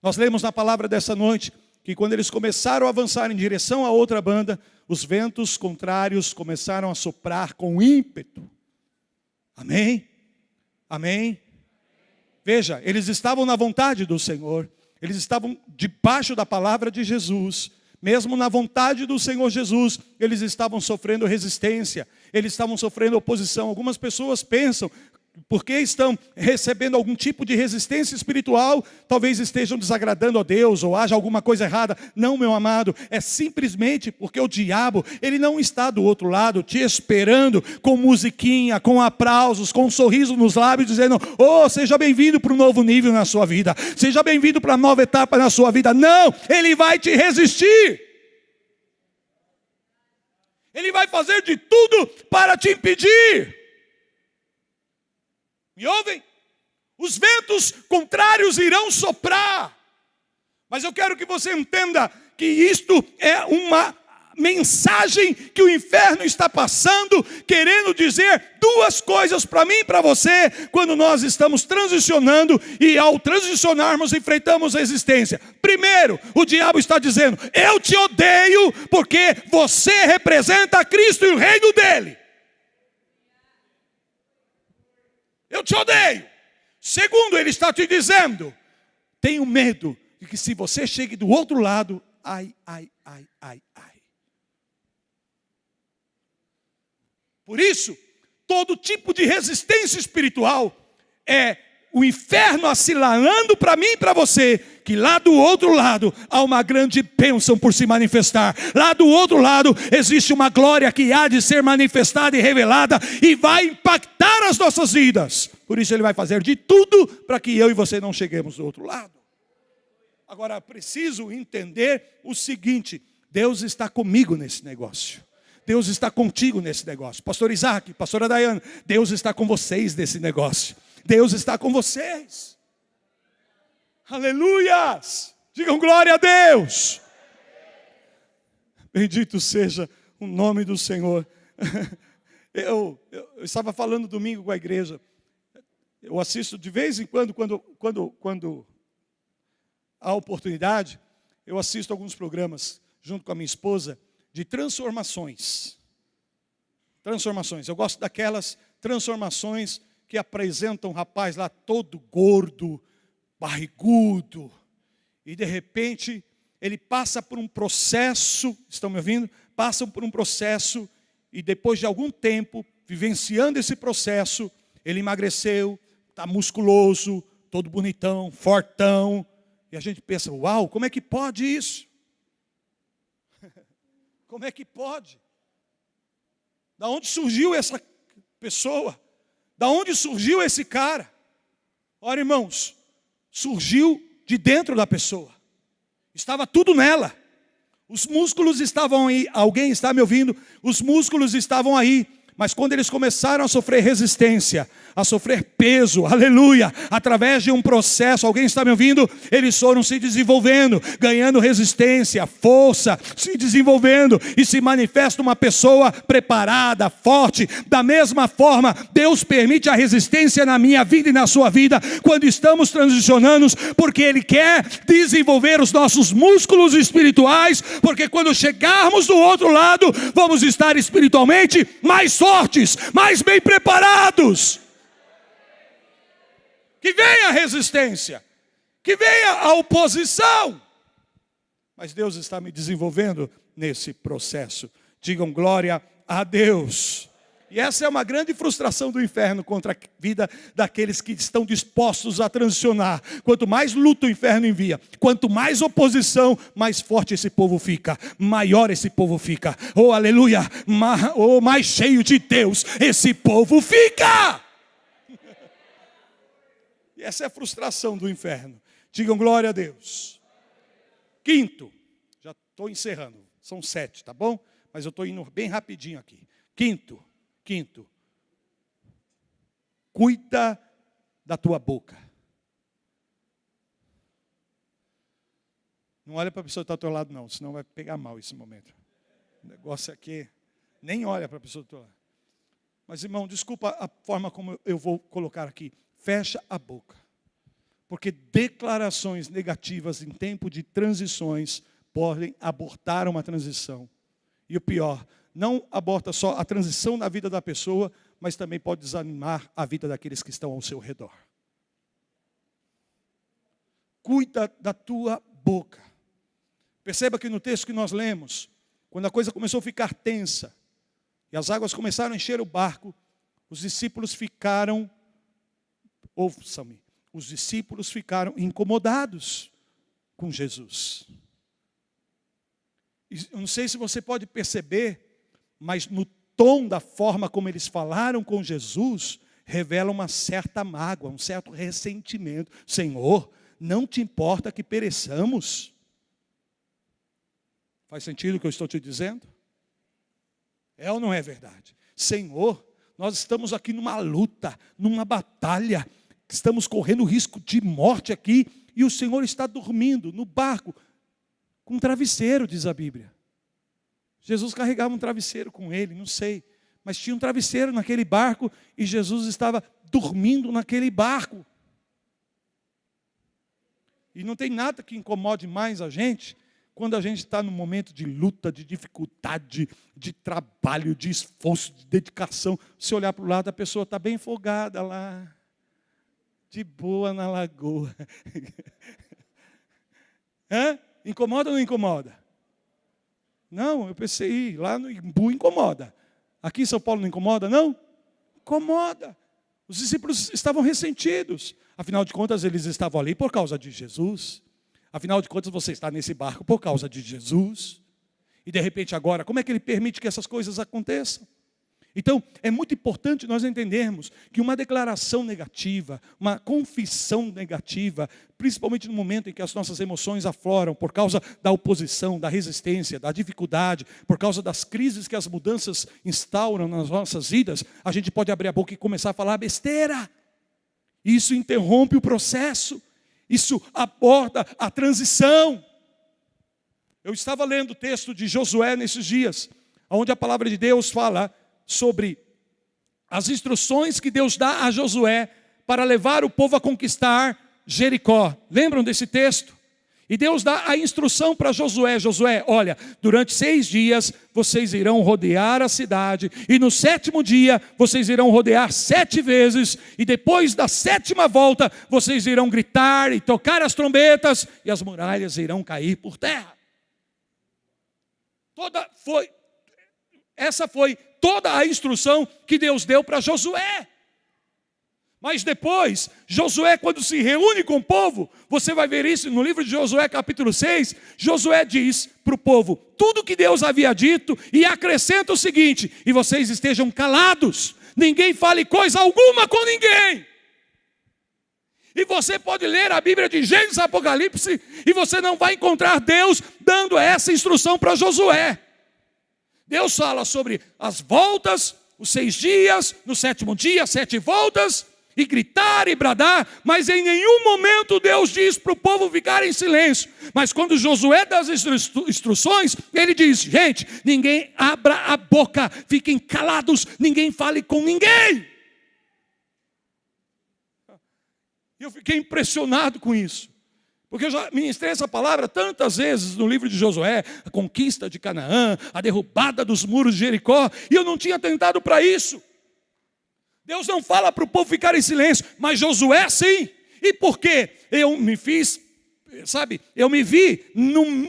Nós lemos na palavra dessa noite que quando eles começaram a avançar em direção a outra banda, os ventos contrários começaram a soprar com ímpeto. Amém? Amém? Veja, eles estavam na vontade do Senhor, eles estavam debaixo da palavra de Jesus. Mesmo na vontade do Senhor Jesus, eles estavam sofrendo resistência, eles estavam sofrendo oposição. Algumas pessoas pensam, porque estão recebendo algum tipo de resistência espiritual, talvez estejam desagradando a Deus, ou haja alguma coisa errada. Não, meu amado, é simplesmente porque o diabo, ele não está do outro lado, te esperando com musiquinha, com aplausos, com um sorriso nos lábios, dizendo, oh, seja bem-vindo para um novo nível na sua vida, seja bem-vindo para uma nova etapa na sua vida. Não, ele vai te resistir. Ele vai fazer de tudo para te impedir. Me ouvem? Os ventos contrários irão soprar. Mas eu quero que você entenda que isto é uma mensagem que o inferno está passando, querendo dizer duas coisas para mim e para você, quando nós estamos transicionando, e ao transicionarmos enfrentamos resistência. Primeiro, o diabo está dizendo: eu te odeio porque você representa Cristo e o reino dele. Eu te odeio. Segundo, ele está te dizendo: tenho medo de que se você chegue do outro lado, ai. Por isso, todo tipo de resistência espiritual é o inferno assinalando para mim e para você que lá do outro lado há uma grande bênção por se manifestar. Lá do outro lado existe uma glória que há de ser manifestada e revelada e vai impactar as nossas vidas. Por isso ele vai fazer de tudo para que eu e você não cheguemos do outro lado. Agora, preciso entender o seguinte: Deus está comigo nesse negócio. Deus está contigo nesse negócio. Pastor Isaac, pastora Dayana, Deus está com vocês nesse negócio. Deus está com vocês. Aleluias! Digam glória a Deus. Bendito seja o nome do Senhor. Eu estava falando domingo com a igreja. Eu assisto de vez em quando há oportunidade, eu assisto alguns programas junto com a minha esposa de transformações. Transformações. Eu gosto daquelas transformações que apresentam um rapaz lá todo gordo, barrigudo, e de repente ele passa por um processo, estão me ouvindo? Passa por um processo e depois de algum tempo, vivenciando esse processo, ele emagreceu, está musculoso, todo bonitão, fortão, e a gente pensa: uau, como é que pode isso? Como é que pode? Da onde surgiu essa pessoa? Da onde surgiu esse cara? Ora, irmãos, surgiu de dentro da pessoa. Estava tudo nela. Os músculos estavam aí. Alguém está me ouvindo? Os músculos estavam aí. Mas quando eles começaram a sofrer resistência, a sofrer peso, aleluia, através de um processo, alguém está me ouvindo? Eles foram se desenvolvendo, ganhando resistência, força, se desenvolvendo e se manifesta uma pessoa preparada, forte. Da mesma forma, Deus permite a resistência na minha vida e na sua vida, quando estamos transicionando, porque Ele quer desenvolver os nossos músculos espirituais, porque quando chegarmos do outro lado, vamos estar espiritualmente mais fortes, mais bem preparados. Que venha a resistência, que venha a oposição, mas Deus está me desenvolvendo nesse processo. Digam glória a Deus. E essa é uma grande frustração do inferno contra a vida daqueles que estão dispostos a transicionar. Quanto mais luta o inferno envia, quanto mais oposição, mais forte esse povo fica, maior esse povo fica. Oh, aleluia! Mais cheio de Deus esse povo fica. E essa é a frustração do inferno. Digam glória a Deus. Quinto, já estou encerrando, são 7, tá bom? Mas eu estou indo bem rapidinho aqui. Quinto, cuida da tua boca. Não olha para a pessoa que está ao teu lado não, senão vai pegar mal esse momento. O negócio aqui, nem olha para a pessoa do teu lado. Mas irmão, desculpa a forma como eu vou colocar aqui. Fecha a boca. Porque declarações negativas em tempo de transições podem abortar uma transição. E o pior, não aborta só a transição na vida da pessoa, mas também pode desanimar a vida daqueles que estão ao seu redor. Cuida da tua boca. Perceba que no texto que nós lemos, quando a coisa começou a ficar tensa, e as águas começaram a encher o barco, os discípulos ficaram, ouçam-me, os discípulos ficaram incomodados com Jesus. Eu não sei se você pode perceber, mas no tom da forma como eles falaram com Jesus, revela uma certa mágoa, um certo ressentimento. Senhor, não te importa que pereçamos? Faz sentido o que eu estou te dizendo? É ou não é verdade? Senhor, nós estamos aqui numa luta, numa batalha, estamos correndo risco de morte aqui, e o Senhor está dormindo no barco, com um travesseiro, diz a Bíblia. Jesus carregava um travesseiro com ele, não sei. Mas tinha um travesseiro naquele barco e Jesus estava dormindo naquele barco. E não tem nada que incomode mais a gente quando a gente está num momento de luta, de dificuldade, de trabalho, de esforço, de dedicação. Se olhar para o lado, a pessoa está bem folgada lá, de boa na lagoa. Incomoda ou não incomoda? Não, eu pensei, lá no Imbu incomoda. Aqui em São Paulo não incomoda, não? Incomoda. Os discípulos estavam ressentidos. Afinal de contas, eles estavam ali por causa de Jesus. Afinal de contas, você está nesse barco por causa de Jesus. E de repente agora, como é que ele permite que essas coisas aconteçam? Então, é muito importante nós entendermos que uma declaração negativa, uma confissão negativa, principalmente no momento em que as nossas emoções afloram por causa da oposição, da resistência, da dificuldade, por causa das crises que as mudanças instauram nas nossas vidas, a gente pode abrir a boca e começar a falar besteira. Isso interrompe o processo, isso aborda a transição. Eu estava lendo o texto de Josué nesses dias, onde a palavra de Deus fala sobre as instruções que Deus dá a Josué para levar o povo a conquistar Jericó. Lembram desse texto? E Deus dá a instrução para Josué. Josué, olha, durante 6 dias vocês irão rodear a cidade. E no 7º dia vocês irão rodear 7 vezes. E depois da 7ª volta vocês irão gritar e tocar as trombetas. E as muralhas irão cair por terra. Essa foi toda a instrução que Deus deu para Josué. Mas depois, Josué, quando se reúne com o povo, você vai ver isso no livro de Josué capítulo 6, Josué diz para o povo tudo que Deus havia dito e acrescenta o seguinte: e vocês estejam calados, ninguém fale coisa alguma com ninguém. E você pode ler a Bíblia de Gênesis e Apocalipse e você não vai encontrar Deus dando essa instrução para Josué. Deus fala sobre as voltas, os 6 dias, no 7º dia, 7 voltas, e gritar e bradar, mas em nenhum momento Deus diz para o povo ficar em silêncio. Mas quando Josué dá as instruções, ele diz: gente, ninguém abra a boca, fiquem calados, ninguém fale com ninguém. Eu fiquei impressionado com isso. Porque eu já ministrei essa palavra tantas vezes no livro de Josué, a conquista de Canaã, a derrubada dos muros de Jericó, e eu não tinha tentado para isso. Deus não fala para o povo ficar em silêncio, mas Josué sim. E por quê? Eu me vi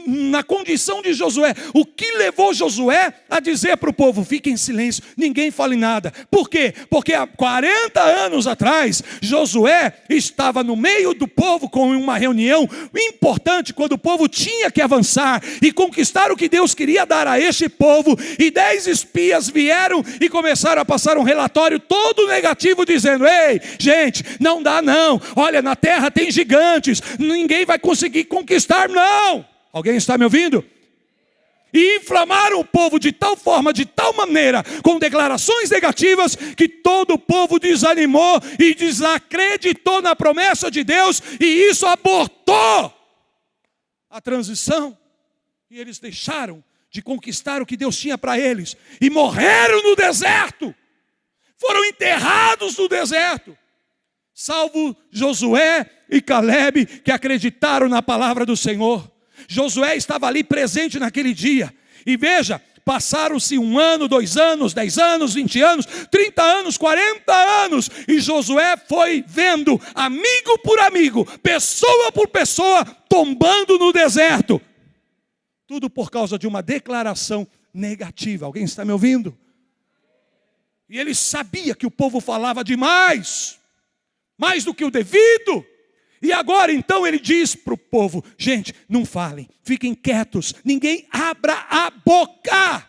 na condição de Josué. O que levou Josué a dizer para o povo: fiquem em silêncio, ninguém fale nada. Por quê? Porque há 40 anos atrás, Josué estava no meio do povo com uma reunião importante, quando o povo tinha que avançar e conquistar o que Deus queria dar a este povo. E 10 espias vieram e começaram a passar um relatório todo negativo, dizendo: ei, gente, não dá não. Olha, na terra tem gigantes, ninguém vai conseguir conquistar, não. Alguém está me ouvindo? E inflamaram o povo de tal forma, de tal maneira, com declarações negativas, que todo o povo desanimou e desacreditou na promessa de Deus, e isso abortou a transição, e eles deixaram de conquistar o que Deus tinha para eles, e morreram no deserto, foram enterrados no deserto, salvo Josué e Calebe, que acreditaram na palavra do Senhor. Josué estava ali presente naquele dia. E veja, passaram-se 1 ano, 2 anos, 10 anos, 20 anos, 30 anos, 40 anos. E Josué foi vendo, amigo por amigo, pessoa por pessoa, tombando no deserto. Tudo por causa de uma declaração negativa. Alguém está me ouvindo? E ele sabia que o povo falava demais, mais do que o devido. E agora então ele diz para o povo: gente, não falem, fiquem quietos, ninguém abra a boca.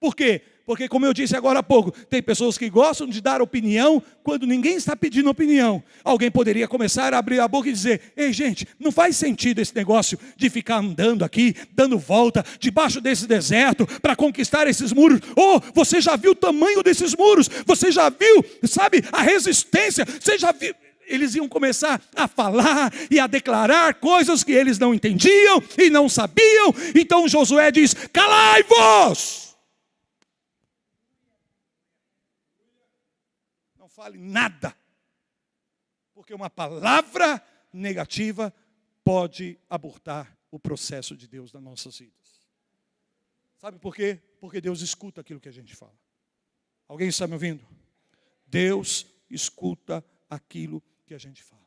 Por quê? Porque, como eu disse agora há pouco, tem pessoas que gostam de dar opinião quando ninguém está pedindo opinião. Alguém poderia começar a abrir a boca e dizer: ei, gente, não faz sentido esse negócio de ficar andando aqui, dando volta debaixo desse deserto para conquistar esses muros. Oh, você já viu o tamanho desses muros? Você já viu, sabe, a resistência? Você já viu? eles iam começar a falar e a declarar coisas que eles não entendiam e não sabiam. Então Josué diz: calai-vos! Não fale nada, porque uma palavra negativa pode abortar o processo de Deus nas nossas vidas. Sabe por quê? Porque Deus escuta aquilo que a gente fala. Alguém está me ouvindo? Deus escuta aquilo que a gente fala.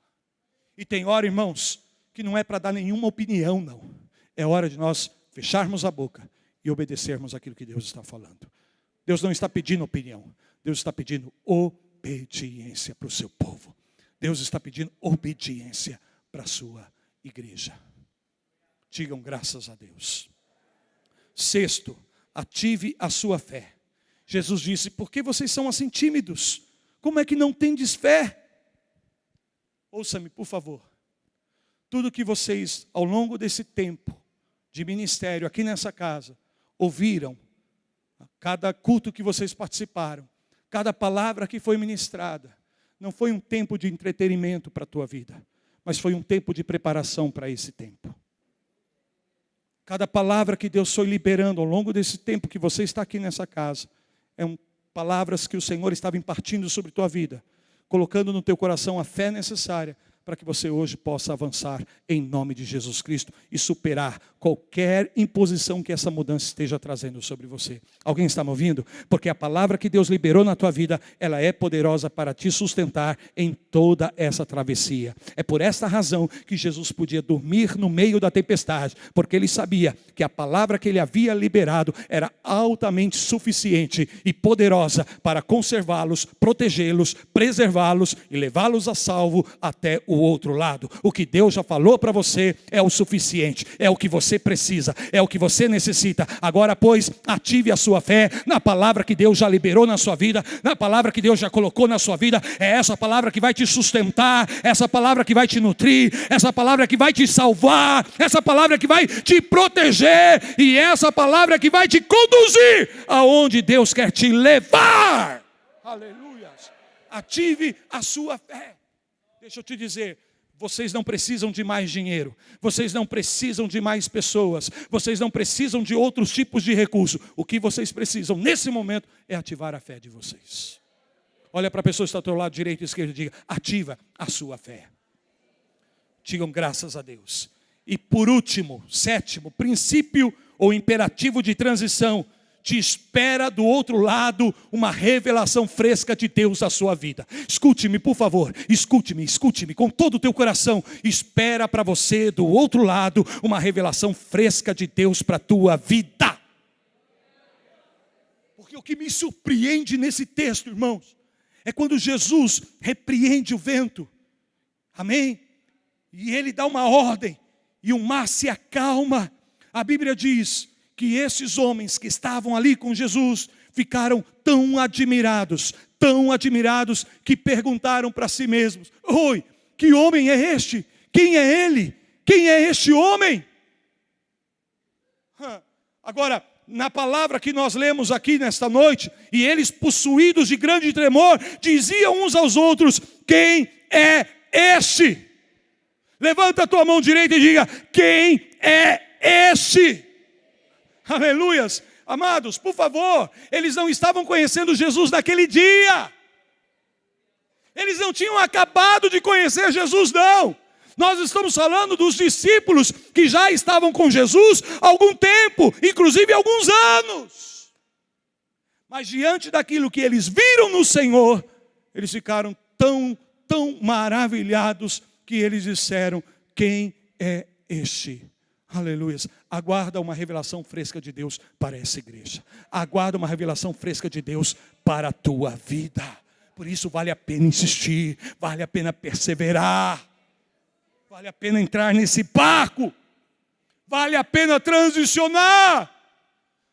E tem hora, irmãos, que não é para dar nenhuma opinião, não. É hora de nós fecharmos a boca e obedecermos aquilo que Deus está falando. Deus não está pedindo opinião. Deus está pedindo obediência para o seu povo. Deus está pedindo obediência para a sua igreja. Digam graças a Deus. Sexto, ative a sua fé. Jesus disse: por que vocês são assim tímidos? Como é que não tendes fé? Ouça-me, por favor. Tudo que vocês, ao longo desse tempo de ministério aqui nessa casa, ouviram, cada culto que vocês participaram, cada palavra que foi ministrada, não foi um tempo de entretenimento para a tua vida, mas foi um tempo de preparação para esse tempo. Cada palavra que Deus foi liberando ao longo desse tempo que você está aqui nessa casa, palavras que o Senhor estava impartindo sobre a tua vida, colocando no teu coração a fé necessária para que você hoje possa avançar em nome de Jesus Cristo e superar qualquer imposição que essa mudança esteja trazendo sobre você. Alguém está me ouvindo? Porque a palavra que Deus liberou na tua vida, ela é poderosa para te sustentar em toda essa travessia. É por esta razão que Jesus podia dormir no meio da tempestade, porque ele sabia que a palavra que ele havia liberado era altamente suficiente e poderosa para conservá-los, protegê-los, preservá-los e levá-los a salvo até o outro lado. O que Deus já falou para você é o suficiente, é o que você precisa, é o que você necessita. Agora, pois, ative a sua fé na palavra que Deus já liberou na sua vida, na palavra que Deus já colocou na sua vida. É essa palavra que vai te sustentar, essa palavra que vai te nutrir, essa palavra que vai te salvar, essa palavra que vai te proteger e essa palavra que vai te conduzir aonde Deus quer te levar. Aleluia! Ative a sua fé. Deixa eu te dizer, vocês não precisam de mais dinheiro, vocês não precisam de mais pessoas, vocês não precisam de outros tipos de recursos. O que vocês precisam nesse momento é ativar a fé de vocês. Olha para a pessoa que está ao teu lado direito e esquerdo e diga: ativa a sua fé. Digam graças a Deus. E por último, sétimo, princípio ou imperativo de transição: te espera do outro lado uma revelação fresca de Deus à sua vida. Escute-me, por favor, escute-me com todo o teu coração. Espera para você do outro lado uma revelação fresca de Deus para a tua vida. Porque o que me surpreende nesse texto, irmãos, é quando Jesus repreende o vento, amém? E ele dá uma ordem e o mar se acalma. A Bíblia diz que esses homens que estavam ali com Jesus ficaram tão admirados, que perguntaram para si mesmos: oi, que homem é este? Quem é ele? Quem é este homem? Agora, na palavra que nós lemos aqui nesta noite, e eles, possuídos de grande tremor, diziam uns aos outros: quem é este? Levanta a tua mão direita e diga: quem é este? Aleluias. Amados, por favor, eles não estavam conhecendo Jesus naquele dia. Eles não tinham acabado de conhecer Jesus, não. Nós estamos falando dos discípulos que já estavam com Jesus há algum tempo, inclusive alguns anos. Mas diante daquilo que eles viram no Senhor, eles ficaram tão maravilhados que eles disseram: quem é este? Aleluia. Aguarda uma revelação fresca de Deus para essa igreja. Aguarda uma revelação fresca de Deus para a tua vida. Por isso vale a pena insistir, vale a pena perseverar, vale a pena entrar nesse barco, vale a pena transicionar,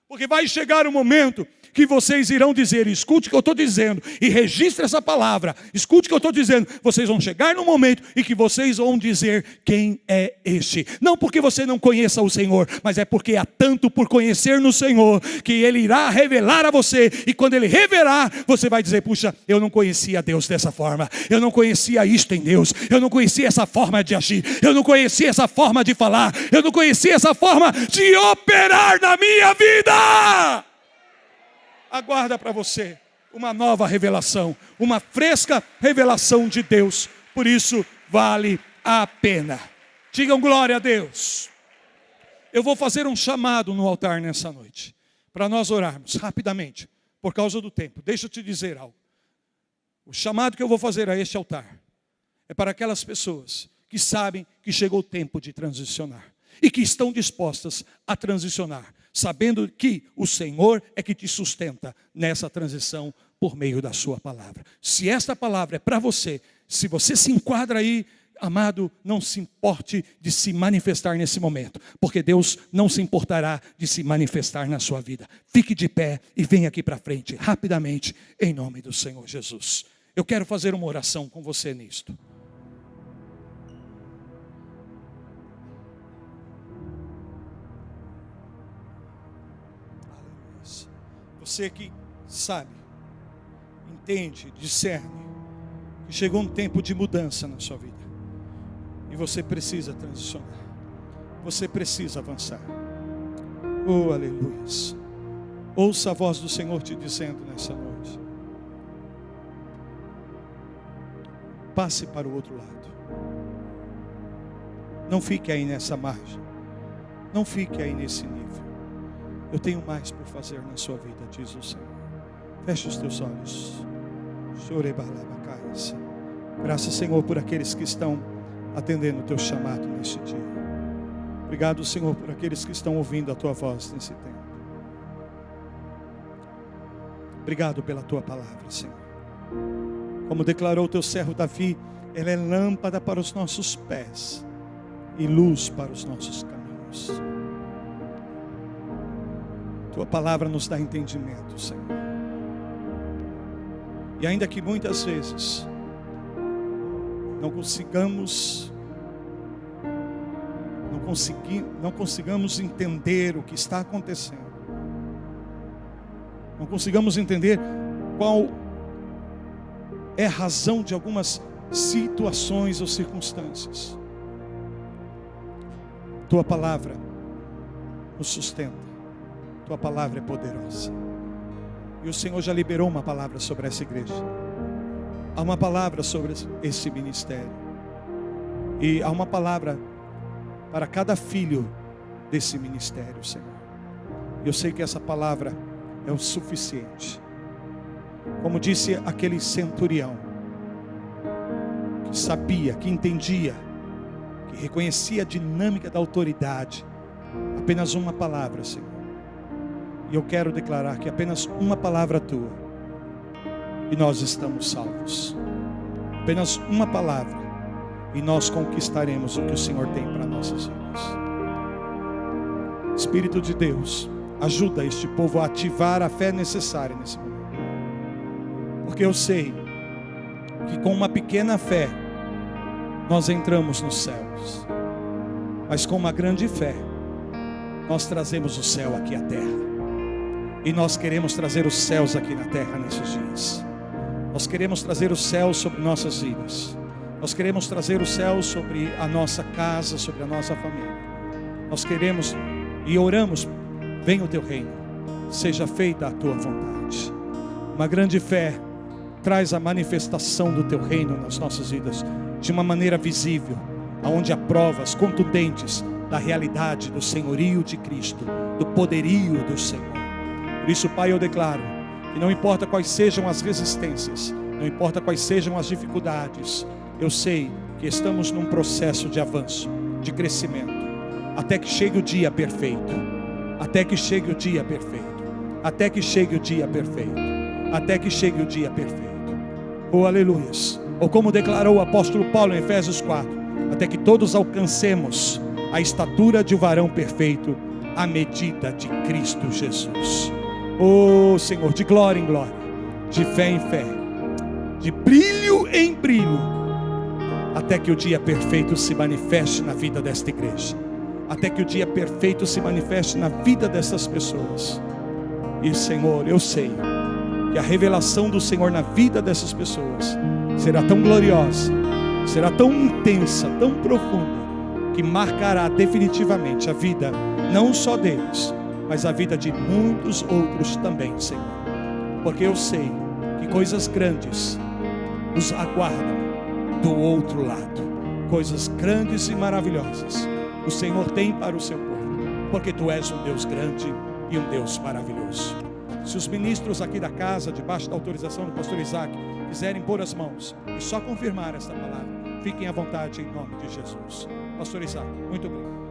porque vai chegar um momento que vocês irão dizer, escute o que eu estou dizendo, e registre essa palavra, escute o que eu estou dizendo, vocês vão chegar no momento em que vocês vão dizer quem é este. Não porque você não conheça o Senhor, mas é porque há tanto por conhecer no Senhor, que Ele irá revelar a você, e quando Ele revelar, você vai dizer, puxa, eu não conhecia Deus dessa forma, eu não conhecia isto em Deus, eu não conhecia essa forma de agir, eu não conhecia essa forma de falar, eu não conhecia essa forma de operar na minha vida. Aguarda para você uma nova revelação, uma fresca revelação de Deus, por isso vale a pena. Digam glória a Deus. Eu vou fazer um chamado no altar nessa noite, para nós orarmos rapidamente, por causa do tempo. Deixa eu te dizer algo. O chamado que eu vou fazer a este altar é para aquelas pessoas que sabem que chegou o tempo de transicionar e que estão dispostas a transicionar, sabendo que o Senhor é que te sustenta nessa transição por meio da sua palavra. Se esta palavra é para você, se você se enquadra aí, amado, não se importe de se manifestar nesse momento, porque Deus não se importará de se manifestar na sua vida. Fique de pé e venha aqui para frente, rapidamente, em nome do Senhor Jesus. Eu quero fazer uma oração com você nisto. Você que sabe, entende, discerne, que chegou um tempo de mudança na sua vida. E você precisa transicionar. Você precisa avançar. Oh, aleluia. Ouça a voz do Senhor te dizendo nessa noite. Passe para o outro lado. Não fique aí nessa margem. Não fique aí nesse nível. Eu tenho mais por fazer na sua vida, diz o Senhor. Feche os teus olhos. Graças, Senhor, por aqueles que estão atendendo o teu chamado neste dia. Obrigado, Senhor, por aqueles que estão ouvindo a tua voz nesse tempo. Obrigado pela tua palavra, Senhor. Como declarou o teu servo Davi, ela é lâmpada para os nossos pés e luz para os nossos caminhos. Tua palavra nos dá entendimento, Senhor. E ainda que muitas vezes não consigamos entender o que está acontecendo, não consigamos entender qual é a razão de algumas situações ou circunstâncias, tua palavra nos sustenta. Tua palavra é poderosa. E o Senhor já liberou uma palavra sobre essa igreja. Há uma palavra sobre esse ministério. E há uma palavra para cada filho desse ministério, Senhor. E eu sei que essa palavra é o suficiente. Como disse aquele centurião, que sabia, que entendia, que reconhecia a dinâmica da autoridade. Apenas uma palavra, Senhor. E eu quero declarar que apenas uma palavra tua, e nós estamos salvos. Apenas uma palavra, e nós conquistaremos o que o Senhor tem para nossas vidas. Espírito de Deus, ajuda este povo a ativar a fé necessária nesse momento. Porque eu sei que com uma pequena fé, nós entramos nos céus. Mas com uma grande fé, nós trazemos o céu aqui à terra. E nós queremos trazer os céus aqui na terra nesses dias. Nós queremos trazer os céus sobre nossas vidas. Nós queremos trazer os céus sobre a nossa casa, sobre a nossa família. Nós queremos e oramos, venha o teu reino, seja feita a tua vontade. Uma grande fé traz a manifestação do teu reino nas nossas vidas, de uma maneira visível, onde há provas contundentes da realidade do senhorio de Cristo, do poderio do Senhor. Por isso, Pai, eu declaro que não importa quais sejam as resistências, não importa quais sejam as dificuldades, eu sei que estamos num processo de avanço, de crescimento, até que chegue o dia perfeito, até que chegue o dia perfeito, até que chegue o dia perfeito, até que chegue o dia perfeito. Oh, aleluias! Ou como declarou o apóstolo Paulo em Efésios 4, até que todos alcancemos a estatura de um varão perfeito, à medida de Cristo Jesus. Oh Senhor, de glória em glória, de fé em fé, de brilho em brilho, até que o dia perfeito se manifeste na vida desta igreja, até que o dia perfeito se manifeste na vida dessas pessoas. E Senhor, eu sei que a revelação do Senhor na vida dessas pessoas será tão gloriosa, será tão intensa, tão profunda, que marcará definitivamente a vida, não só deles, mas a vida de muitos outros também, Senhor. Porque eu sei que coisas grandes os aguardam do outro lado. Coisas grandes e maravilhosas o Senhor tem para o seu povo, porque Tu és um Deus grande e um Deus maravilhoso. Se os ministros aqui da casa, debaixo da autorização do pastor Isaac, quiserem pôr as mãos e só confirmar esta palavra, fiquem à vontade em nome de Jesus. Pastor Isaac, muito obrigado.